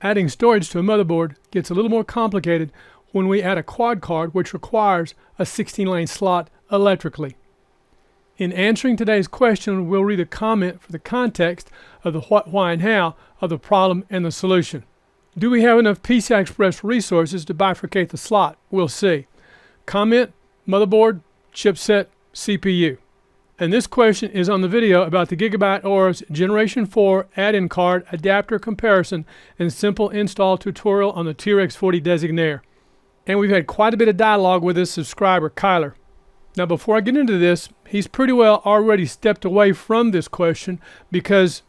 Adding storage to a motherboard gets a little more complicated when we add a quad card, which requires a 16-lane slot electrically. In answering today's question, we'll read a comment for the context of the what, why, and how of the problem and the solution. Do we have enough PCI Express resources to bifurcate the slot? We'll see. Comment, motherboard, chipset, CPU. And this question is on the video about the Gigabyte AORUS Generation 4 add-in card adapter comparison and simple install tutorial on the TRX40 Designare. And we've had quite a bit of dialogue with this subscriber, Kyler. Now before I get into this, he's pretty well already stepped away from this question because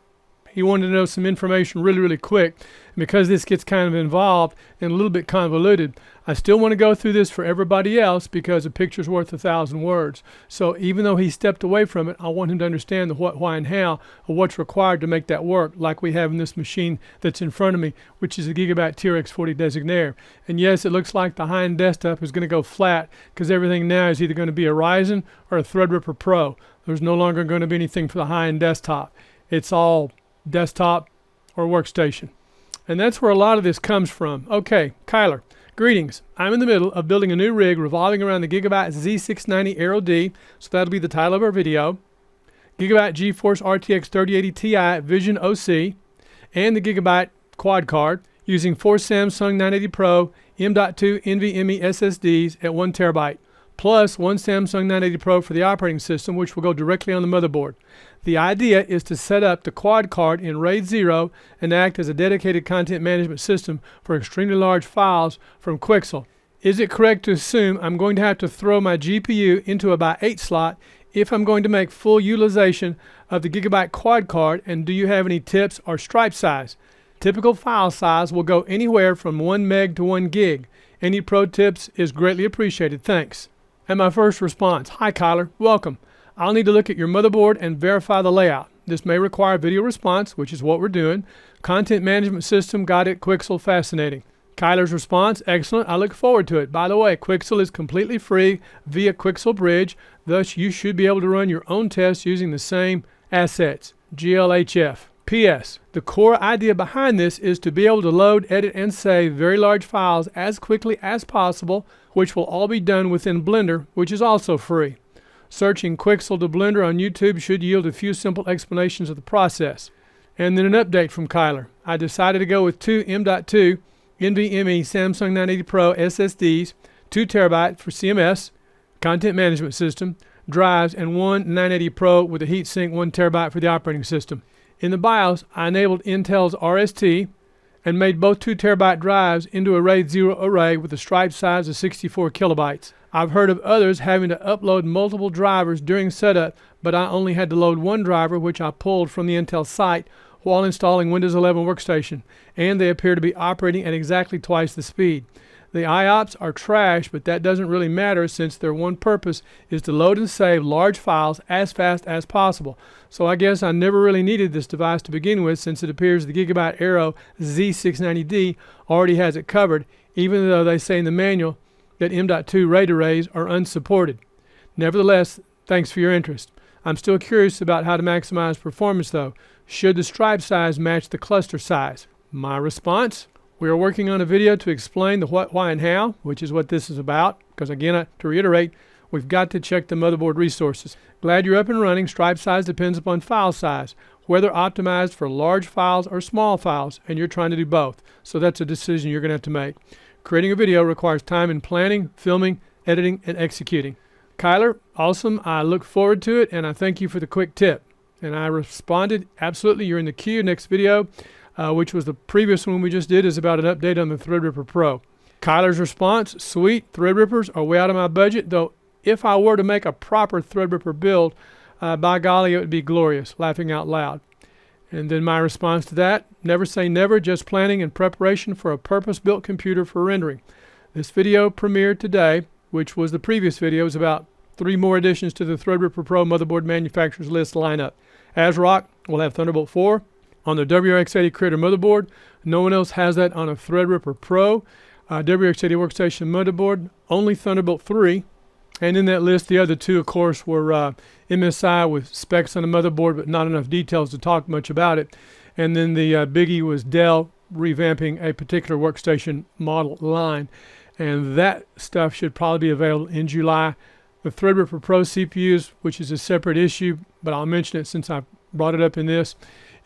he wanted to know some information really quick. And because this gets kind of involved and a little bit convoluted, I still want to go through this for everybody else because a picture's worth 1,000 words. So even though he stepped away from it, I want him to understand the what, why, and how of what's required to make that work, like we have in this machine that's in front of me, which is the Gigabyte TRX40 Designare. And yes, it looks like the high-end desktop is going to go flat because everything now is either going to be a Ryzen or a Threadripper Pro. There's no longer going to be anything for the high-end desktop. It's all desktop or workstation. And that's where a lot of this comes from. Okay, Kyler, greetings. I'm in the middle of building a new rig revolving around the Gigabyte Z690 AERO D, so that'll be the title of our video, Gigabyte GeForce RTX 3080 Ti Vision OC, and the Gigabyte quad card using 4 Samsung 980 Pro M.2 NVMe SSDs at 1 terabyte, plus 1 Samsung 980 Pro for the operating system, which will go directly on the motherboard. The idea is to set up the quad card in RAID 0 and act as a dedicated content management system for extremely large files from Quixel. Is it correct to assume I'm going to have to throw my GPU into a by 8 slot if I'm going to make full utilization of the Gigabyte quad card, and do you have any tips or stripe size? Typical file size will go anywhere from 1 meg to 1 gig. Any pro tips is greatly appreciated. Thanks. And my first response, hi Kyler, welcome. I'll need to look at your motherboard and verify the layout. This may require video response, which is what we're doing. Content management system, got it, Quixel, fascinating. Kyler's response, excellent, I look forward to it. By the way, Quixel is completely free via Quixel Bridge, thus you should be able to run your own tests using the same assets, GLHF. P.S. The core idea behind this is to be able to load, edit, and save very large files as quickly as possible, which will all be done within Blender, which is also free. Searching Quixel to Blender on YouTube should yield a few simple explanations of the process. And then an update from Kyler. I decided to go with 2 M.2 NVMe Samsung 980 Pro SSDs, 2 terabyte for CMS, content management system, drives, and 1 980 Pro with a heatsink 1 terabyte for the operating system. In the BIOS, I enabled Intel's RST and made both 2 terabyte drives into a RAID 0 array with a stripe size of 64 kilobytes. I've heard of others having to upload multiple drivers during setup, but I only had to load one driver, which I pulled from the Intel site while installing Windows 11 Workstation, and they appear to be operating at exactly twice the speed. The IOPS are trash, but that doesn't really matter since their one purpose is to load and save large files as fast as possible. So I guess I never really needed this device to begin with, since it appears the Gigabyte AERO Z690D already has it covered, even though they say in the manual that M.2 RAID arrays are unsupported. Nevertheless, thanks for your interest. I'm still curious about how to maximize performance though. Should the stripe size match the cluster size? My response? We are working on a video to explain the what, why, and how, which is what this is about, because again, to reiterate, we've got to check the motherboard resources. Glad you're up and running. Stripe size depends upon file size, whether optimized for large files or small files, and you're trying to do both. So that's a decision you're going to have to make. Creating a video requires time in planning, filming, editing, and executing. Kyler, awesome. I look forward to it, and I thank you for the quick tip. And I responded, absolutely, you're in the queue. Next video, which was the previous one we just did, is about an update on the Threadripper Pro. Kyler's response, sweet, Threadrippers are way out of my budget, though if I were to make a proper Threadripper build, by golly, it would be glorious, laughing out loud. And then my response to that, never say never, just planning and preparation for a purpose-built computer for rendering. This video premiered today, which was the previous video, is about 3 more additions to the Threadripper Pro motherboard manufacturers list lineup. ASRock will have Thunderbolt 4 on the WRX80 Creator motherboard. No one else has that on a Threadripper Pro. WRX80 Workstation motherboard, only Thunderbolt 3. And in that list, the other 2, of course, were MSI with specs on the motherboard, but not enough details to talk much about it. And then the biggie was Dell revamping a particular workstation model line, and that stuff should probably be available in July. The Threadripper Pro CPUs, which is a separate issue, but I'll mention it since I brought it up in this,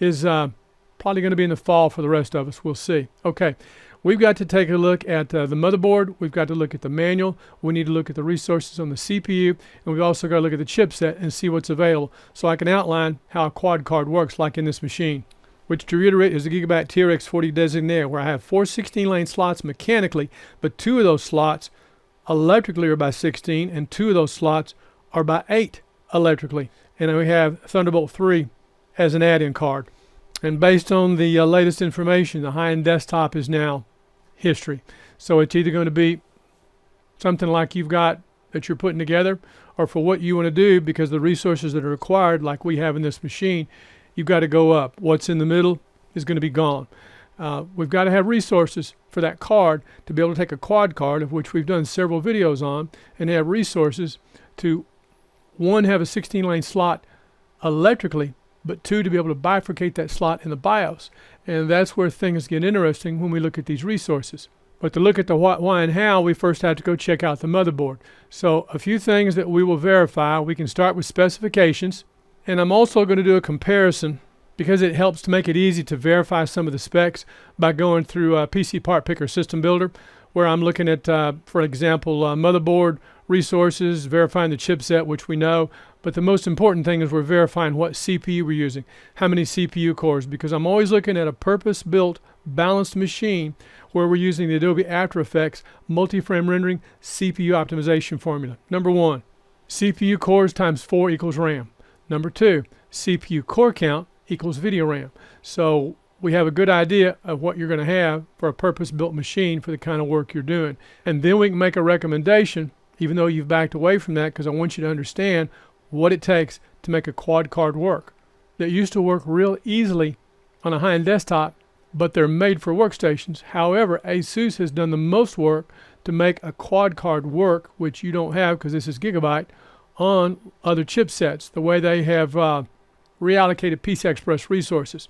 is probably going to be in the fall for the rest of us. We'll see. Okay, we've got to take a look at the motherboard. We've got to look at the manual. We need to look at the resources on the CPU, and we've also got to look at the chipset and see what's available so I can outline how a quad card works like in this machine, which, to reiterate, is the Gigabyte TRX 40 Designare, where I have 4 16-lane slots mechanically, but 2 of those slots electrically are by 16, and 2 of those slots are by 8 electrically. And then we have Thunderbolt 3 as an add-in card. And based on the latest information, the high-end desktop is now history. So it's either going to be something like you've got that you're putting together, or for what you want to do, because the resources that are required, like we have in this machine, you've got to go up. What's in the middle is going to be gone. We've got to have resources for that card to be able to take a quad card, of which we've done several videos on, and have resources to, 1, have a 16-lane slot electrically, but 2, to be able to bifurcate that slot in the BIOS. And that's where things get interesting when we look at these resources. But to look at the what, why, and how, we first have to go check out the motherboard. So a few things that we will verify. We can start with specifications, and I'm also going to do a comparison, because it helps to make it easy to verify some of the specs by going through PCPartPicker System Builder, where I'm looking at, for example, motherboard resources, verifying the chipset, which we know. But the most important thing is we're verifying what CPU we're using, how many CPU cores, because I'm always looking at a purpose-built, balanced machine where we're using the Adobe After Effects multi-frame rendering CPU optimization formula. Number 1, CPU cores times 4 equals RAM. Number 2, CPU core count equals video RAM. So we have a good idea of what you're going to have for a purpose-built machine for the kind of work you're doing. And then we can make a recommendation, even though you've backed away from that, because I want you to understand what it takes to make a quad card work. That used to work real easily on a high-end desktop, but they're made for workstations. However, ASUS has done the most work to make a quad card work, which you don't have because this is Gigabyte, on other chipsets, the way they have reallocated PCI Express Resources.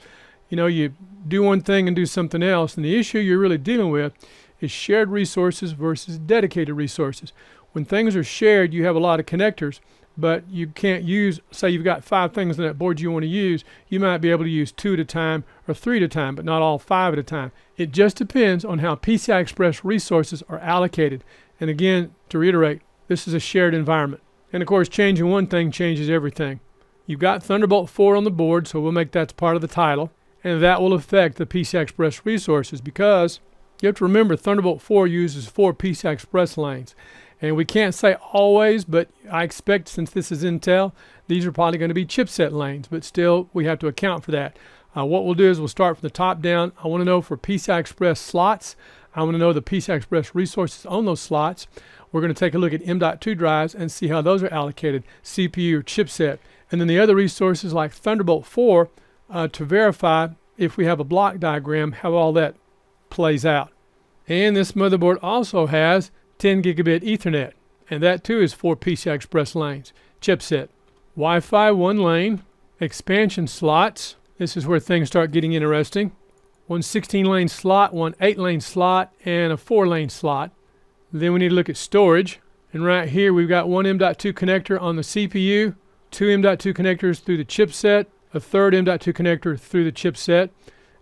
You know, you do one thing and do something else, and the issue you're really dealing with is shared resources versus dedicated resources. When things are shared, you have a lot of connectors, but you can't use, say you've got 5 things on that board you want to use, you might be able to use 2 at a time or 3 at a time, but not all 5 at a time. It just depends on how PCI Express resources are allocated. And again, to reiterate, this is a shared environment. And of course, changing one thing changes everything. You've got Thunderbolt 4 on the board, so we'll make that part of the title, and that will affect the PCI Express resources, because you have to remember Thunderbolt 4 uses 4 PCI Express lanes. And we can't say always, but I expect, since this is Intel, these are probably going to be chipset lanes, but still we have to account for that. What we'll do is we'll start from the top down. I want to know for PCI Express slots. I want to know the PCI Express resources on those slots. We're going to take a look at M.2 drives and see how those are allocated, CPU or chipset. And then the other resources like Thunderbolt 4 to verify, if we have a block diagram, how all that plays out. And this motherboard also has 10 gigabit Ethernet, and that too is 4 PCI Express lanes. Chipset, Wi-Fi 1 lane, expansion slots. This is where things start getting interesting. 1 16-lane slot, 1 8-lane slot, and a 4-lane slot. Then we need to look at storage, and right here we've got 1 M.2 connector on the CPU, 2 M.2 connectors through the chipset, a third M.2 connector through the chipset,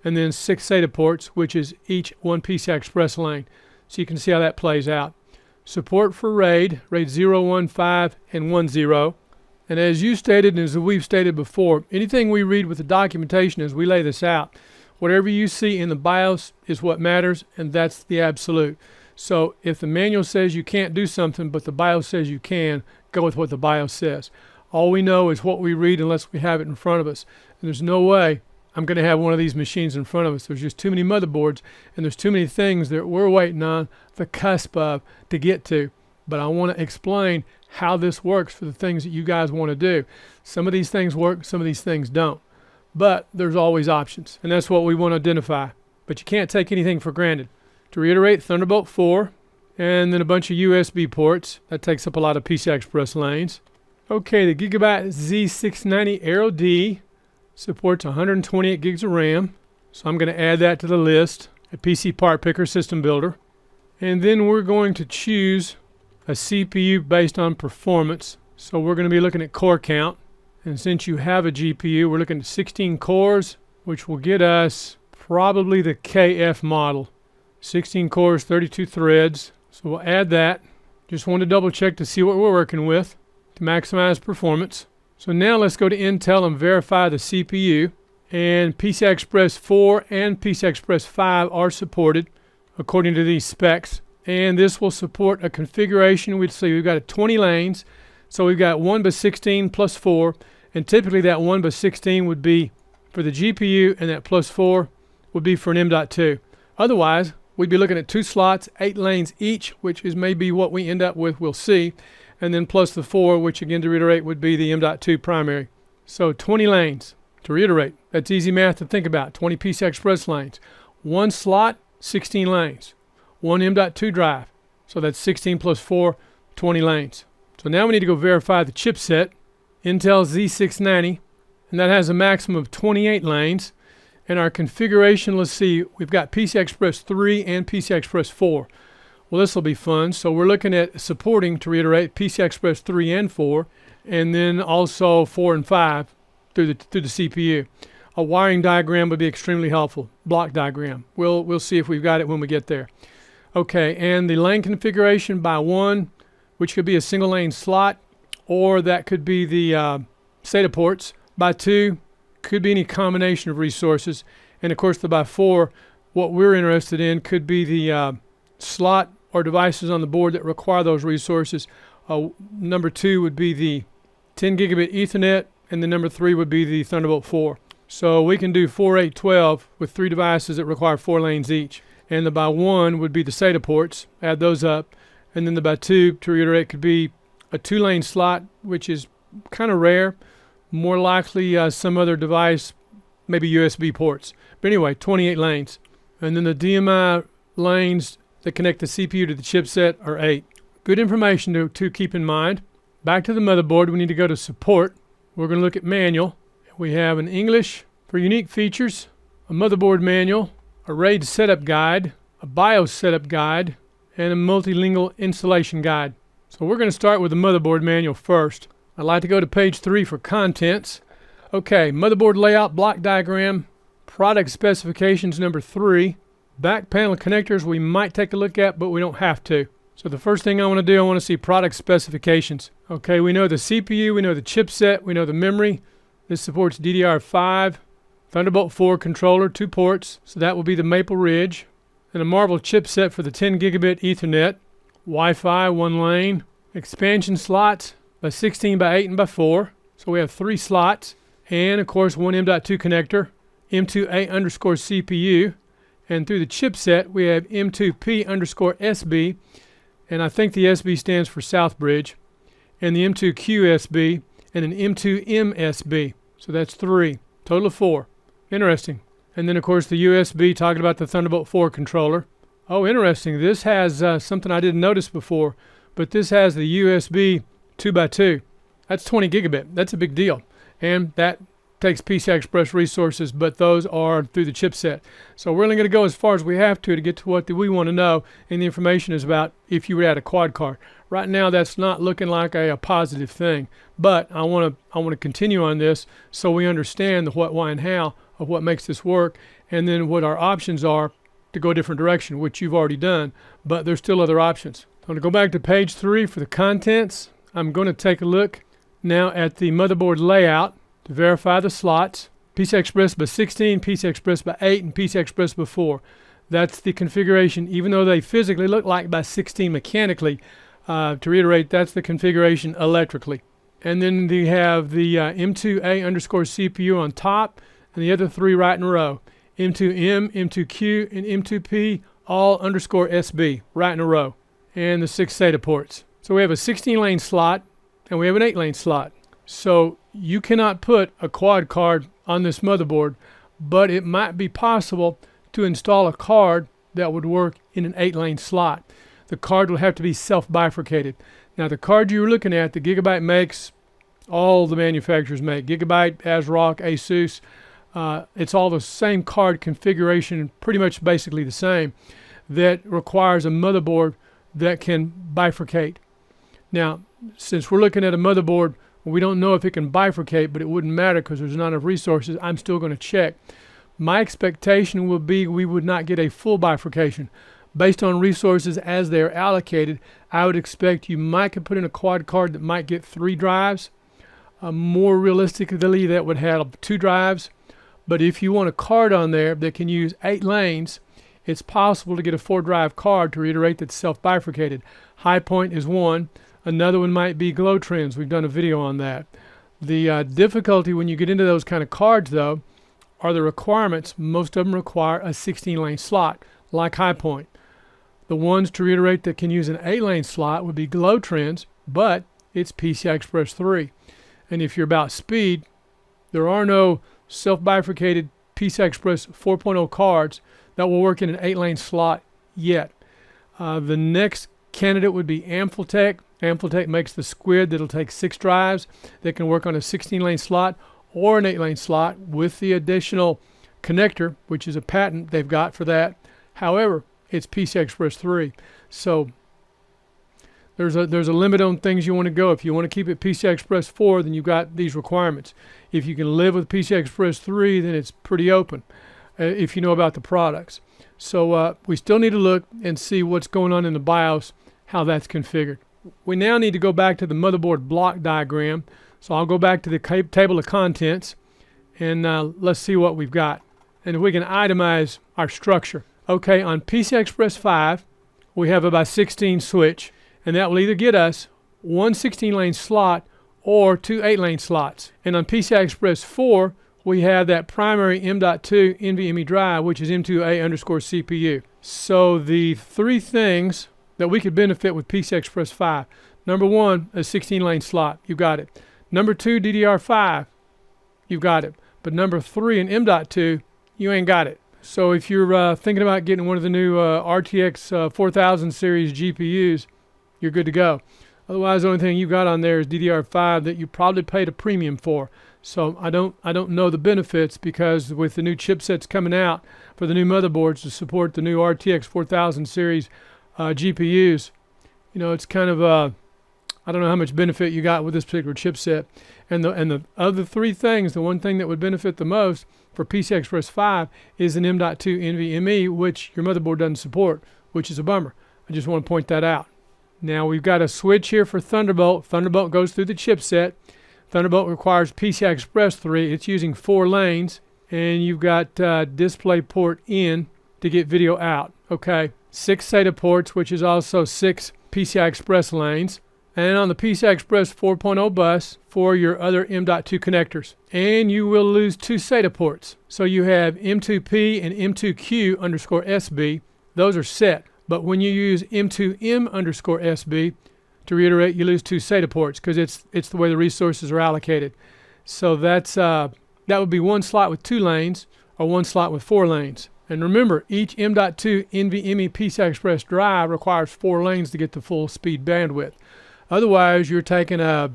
and then 6 SATA ports, which is each 1 PCI Express lane. So you can see how that plays out. Support for RAID 0, 1, 5, and 1, 0. And as you stated, and as we've stated before, anything we read with the documentation as we lay this out, whatever you see in the BIOS is what matters, and that's the absolute. So if the manual says you can't do something, but the BIOS says you can, go with what the BIOS says. All we know is what we read unless we have it in front of us. And there's no way I'm going to have one of these machines in front of us. There's just too many motherboards, and there's too many things that we're waiting on the cusp of to get to. But I want to explain how this works for the things that you guys want to do. Some of these things work, some of these things don't. But there's always options, and that's what we want to identify. But you can't take anything for granted. To reiterate, Thunderbolt 4, and then a bunch of USB ports. That takes up a lot of PCI Express lanes. Okay, the Gigabyte Z690 AERO D supports 128 gigs of RAM. So I'm going to add that to the list, a PCPartPicker system builder. And then we're going to choose a CPU based on performance. So we're going to be looking at core count. And since you have a GPU, we're looking at 16 cores, which will get us probably the KF model. 16 cores, 32 threads. So we'll add that. Just want to double check to see what we're working with to maximize performance. So now let's go to Intel and verify the CPU. And PCI Express 4 and PCI Express 5 are supported according to these specs. And this will support a configuration. We'd see we've got 20 lanes. So we've got 1 by 16 plus 4. And typically that 1 by 16 would be for the GPU, and that plus 4 would be for an M.2. Otherwise, we'd be looking at 2 slots, 8 lanes each, which is maybe what we end up with, we'll see. And then plus the 4, which again, to reiterate, would be the M.2 primary. So 20 lanes. To reiterate, that's easy math to think about. 20 PCI Express lanes. 1 slot, 16 lanes. 1 M.2 drive. So that's 16 plus 4, 20 lanes. So now we need to go verify the chipset, Intel Z690, and that has a maximum of 28 lanes. And our configuration, let's see, we've got PCI Express 3 and PCI Express 4. Well, this will be fun. So we're looking at supporting, to reiterate, PCI Express 3 and 4, and then also 4 and 5 through the CPU. A wiring diagram would be extremely helpful. Block diagram. We'll see if we've got it when we get there. Okay, and the lane configuration by 1, which could be a single lane slot, or that could be the SATA ports. By 2, could be any combination of resources. And of course the by 4, what we're interested in could be the slot or devices on the board that require those resources. Number 2 would be the 10 gigabit Ethernet, and the number 3 would be the Thunderbolt 4. So we can do 4, 8, 12 with 3 devices that require 4 lanes each. And the by 1 would be the SATA ports, add those up. And then the by 2, to reiterate, could be a 2-lane slot, which is kind of rare. More likely some other device, maybe USB ports. But anyway, 28 lanes. And then the DMI lanes that connect the CPU to the chipset are 8. Good information to keep in mind. Back to the motherboard, we need to go to support. We're going to look at manual. We have an English for unique features, a motherboard manual, a RAID setup guide, a BIOS setup guide, and a multilingual installation guide. So we're going to start with the motherboard manual first. I'd like to go to page 3 for contents. Okay, motherboard layout, block diagram, product specifications number 3, back panel connectors we might take a look at, but we don't have to. So the first thing I want to do, I want to see product specifications. Okay, we know the CPU, we know the chipset, we know the memory. This supports DDR5, Thunderbolt 4 controller, 2 ports, so that will be the Maple Ridge. And a Marvel chipset for the 10 gigabit Ethernet, Wi-Fi, 1 lane, expansion slots by 16 by 8 and by 4. So we have 3 slots, and of course 1 M.2 connector, M2A underscore CPU, and through the chipset we have M2P underscore SB, and I think the SB stands for Southbridge, and the M2Q SB, and an M2M SB. So that's 3, total of 4. Interesting. And then of course the USB, talking about the Thunderbolt 4 controller. Oh, interesting. This has something I didn't notice before, but this has the USB 2x2. That's 20 gigabit. That's a big deal. And that takes PCI Express Resources, but those are through the chipset. So we're only going to go as far as we have to get to what we want to know, and the information is about if you were at a quad card. Right now that's not looking like a positive thing, but I want to continue on this so we understand the what, why, and how of what makes this work, and then what our options are to go a different direction, which you've already done, but there's still other options. I'm going to go back to page 3 for the contents. I'm going to take a look now at the motherboard layout to verify the slots. PCI Express by 16, PCI Express by 8, and PCI Express by 4. That's the configuration, even though they physically look like by 16 mechanically. To reiterate, that's the configuration electrically. And then we have the M2A underscore CPU on top, and the other 3 right in a row. M2M, M2Q, and M2P, all underscore SB, right in a row. And the 6 SATA ports. So we have a 16-lane slot, and we have an 8-lane slot. So you cannot put a quad card on this motherboard, but it might be possible to install a card that would work in an 8-lane slot. The card will have to be self-bifurcated. Now the card you're looking at, the Gigabyte makes, all the manufacturers make. Gigabyte, ASRock, ASUS. it's all the same card configuration, pretty much basically the same, that requires a motherboard that can bifurcate. Now, since we're looking at a motherboard, we don't know if it can bifurcate, but it wouldn't matter because there's not enough resources. I'm still going to check. My expectation will be we would not get a full bifurcation. Based on resources as they're allocated, I would expect you might could put in a quad card that might get 3 drives. More realistically, that would have 2 drives. But if you want a card on there that can use 8 lanes, it's possible to get a 4-drive card, to reiterate, that's self-bifurcated. High Point is one. Another one might be Glow Trends. We've done a video on that. The difficulty when you get into those kind of cards, though, are the requirements. Most of them require a 16-lane slot, like High Point. The ones, to reiterate, that can use an 8-lane slot would be Glow Trends, but it's PCI Express 3. And if you're about speed, there are no self-bifurcated PCI Express 4.0 cards that will work in an 8-lane slot yet. The next candidate would be Amphitech. Amphitech makes the squid that'll take 6 drives that can work on a 16-lane slot or an 8-lane slot with the additional connector, which is a patent they've got for that. However, it's PCI Express 3. So there's a limit on things you want to go. If you want to keep it PCI Express 4, then you've got these requirements. If you can live with PCI Express 3, then it's pretty open if you know about the products. So we still need to look and see what's going on in the BIOS, how that's configured. We now need to go back to the motherboard block diagram. So I'll go back to the table of contents, and let's see what we've got. And if we can itemize our structure. Okay, on PCI Express 5, we have about 16 switch, and that will either get us 1 16-lane slot or 2 8-lane slots. And on PCI Express 4, we have that primary M.2 NVMe drive, which is M2A_CPU. So the 3 things that we could benefit with PCI Express 5. Number 1, a 16-lane slot. You got it. Number 2, DDR5. You've got it. But number 3, an M.2, you ain't got it. So if you're thinking about getting one of the new RTX 4000 series GPUs, you're good to go. Otherwise, the only thing you got on there is DDR5 that you probably paid a premium for. So I don't know the benefits, because with the new chipsets coming out for the new motherboards to support the new RTX 4000 series GPUs, you know, it's kind of I don't know how much benefit you got with this particular chipset. And the other 3 things, the one thing that would benefit the most for PCI Express 5 is an M.2 NVMe, which your motherboard doesn't support, which is a bummer. I just want to point that out. Now we've got a switch here for Thunderbolt. Thunderbolt goes through the chipset. Thunderbolt requires PCI Express 3. It's using 4 lanes, and you've got display port in to get video out. Okay, 6 SATA ports, which is also 6 PCI Express lanes. And on the PCI Express 4.0 bus for your other M.2 connectors. And you will lose 2 SATA ports. So you have M2P and M2Q_SB. Those are set. But when you use M2M_SB, to reiterate, you lose 2 SATA ports because it's the way the resources are allocated. So that would be 1 slot with 2 lanes or 1 slot with 4 lanes. And remember, each M.2 NVMe PCI Express drive requires 4 lanes to get the full speed bandwidth. Otherwise, you're taking a,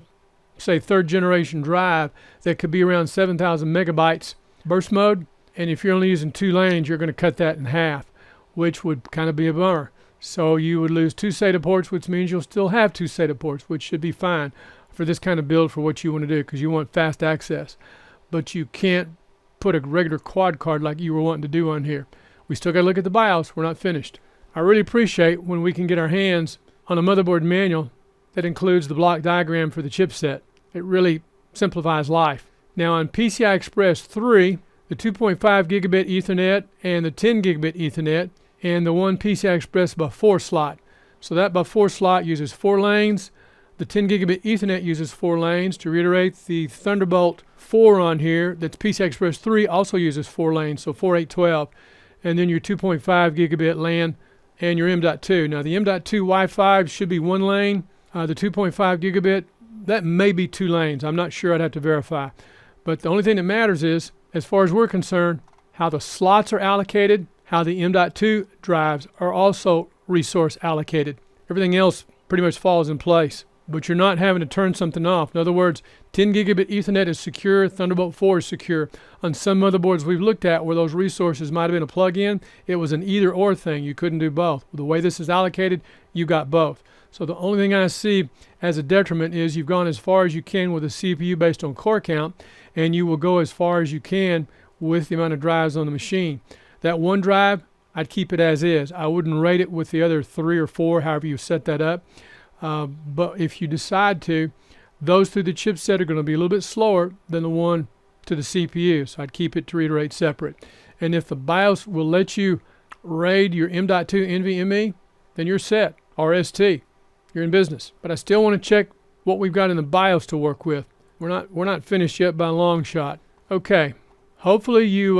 say, 3rd generation drive that could be around 7,000 megabytes burst mode. And if you're only using 2 lanes, you're going to cut that in half, which would kind of be a bummer. So you would lose 2 SATA ports, which means you'll still have 2 SATA ports, which should be fine for this kind of build for what you want to do, because you want fast access. But you can't put a regular quad card like you were wanting to do on here. We still got to look at the BIOS. We're not finished. I really appreciate when we can get our hands on a motherboard manual that includes the block diagram for the chipset. It really simplifies life. Now on PCI Express 3, the 2.5 gigabit Ethernet and the 10 gigabit Ethernet, and the 1 PCI Express by 4 slot. So that by 4 slot uses 4 lanes. The 10 gigabit Ethernet uses 4 lanes. To reiterate, the Thunderbolt 4 on here, that's PCI Express 3, also uses 4 lanes, so 4, 8, 12. And then your 2.5 gigabit LAN and your M.2. Now the M.2 Wi-Fi should be 1 lane. The 2.5 gigabit, that may be 2 lanes. I'm not sure. I'd have to verify. But the only thing that matters is, as far as we're concerned, how the slots are allocated, how the M.2 drives are also resource allocated. Everything else pretty much falls in place. but you're not having to turn something off. In other words, 10 gigabit Ethernet is secure, Thunderbolt 4 is secure. On some motherboards we've looked at where those resources might have been a plug-in, it was an either-or thing. You couldn't do both. The way this is allocated, you got both. So the only thing I see as a detriment is you've gone as far as you can with a CPU based on core count, and you will go as far as you can with the amount of drives on the machine. That one drive, I'd keep it as is. I wouldn't rate it with the other 3 or 4, however you set that up. But if you decide to, those through the chipset are going to be a little bit slower than the one to the CPU. So I'd keep it, to reiterate, separate. And if the BIOS will let you RAID your M.2 NVMe, then you're set. RST, you're in business. But I still want to check what we've got in the BIOS to work with. We're not finished yet by a long shot. Okay, hopefully you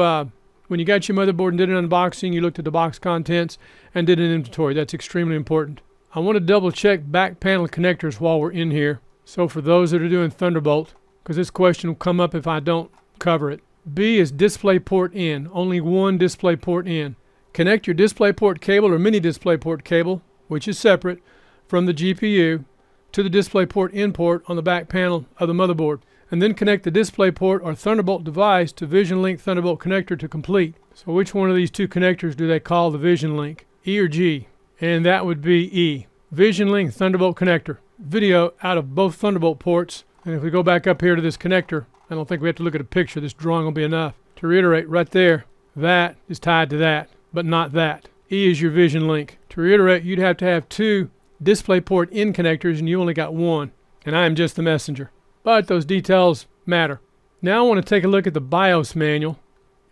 when you got your motherboard and did an unboxing, you looked at the box contents and did an inventory. That's extremely important. I want to double check back panel connectors while we're in here. So for those that are doing Thunderbolt, because this question will come up if I don't cover it. B is DisplayPort in, only one DisplayPort in. Connect your DisplayPort cable or mini DisplayPort cable, which is separate, from the GPU to the DisplayPort in port on the back panel of the motherboard. And then connect the DisplayPort or Thunderbolt device to VisionLink Thunderbolt connector to complete. So which one of these two connectors do they call the VisionLink? E or G? And that would be E. VisionLink Thunderbolt connector. Video out of both Thunderbolt ports. And if we go back up here to this connector, I don't think we have to look at a picture. This drawing will be enough. To reiterate, right there, that is tied to that, but not that. E is your VisionLink. To reiterate, you'd have to have 2 DisplayPort in connectors, and you only got 1. And I am just the messenger. But those details matter. Now I want to take a look at the BIOS manual.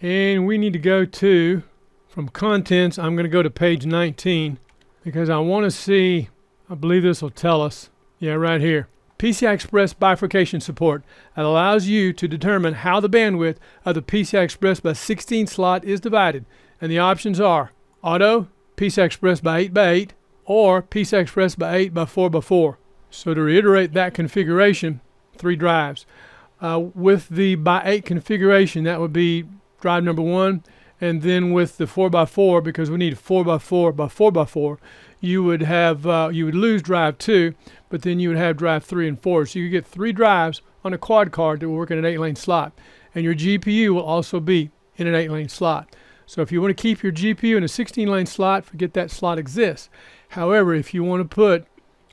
And we need to go to, from contents, I'm going to go to page 19. Because I want to see, I believe this will tell us, yeah, right here. PCI Express bifurcation support. It allows you to determine how the bandwidth of the PCI Express by 16 slot is divided. And the options are Auto, PCI Express by 8x8, or PCI Express by 8 by 4 by 4. So to reiterate that configuration, 3 drives. With the by 8 configuration, that would be drive number 1. And then with the 4x4, because we need 4x4 by 4x4, you would have you would lose drive 2, but then you would have drive 3 and 4. So you get 3 drives on a quad card that will work in an 8-lane slot, and your GPU will also be in an 8-lane slot. So if you want to keep your GPU in a 16-lane slot, forget that slot exists. However, if you want to put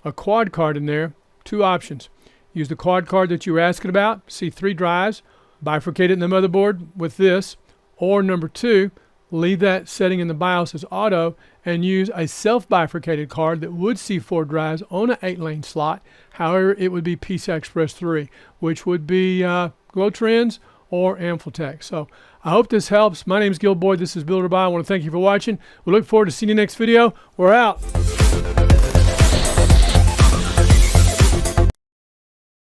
a quad card in there, 2 options. Use the quad card that you were asking about. See 3 drives, bifurcate it in the motherboard with this. Or number 2, leave that setting in the BIOS as auto and use a self-bifurcated card that would see 4 drives on an 8-lane slot. However, it would be PCI Express 3, which would be Glotrends or Amphitech. So I hope this helps. My name is Gil Boyd. This is BuildOrBuy. I want to thank you for watching. We look forward to seeing you next video. We're out.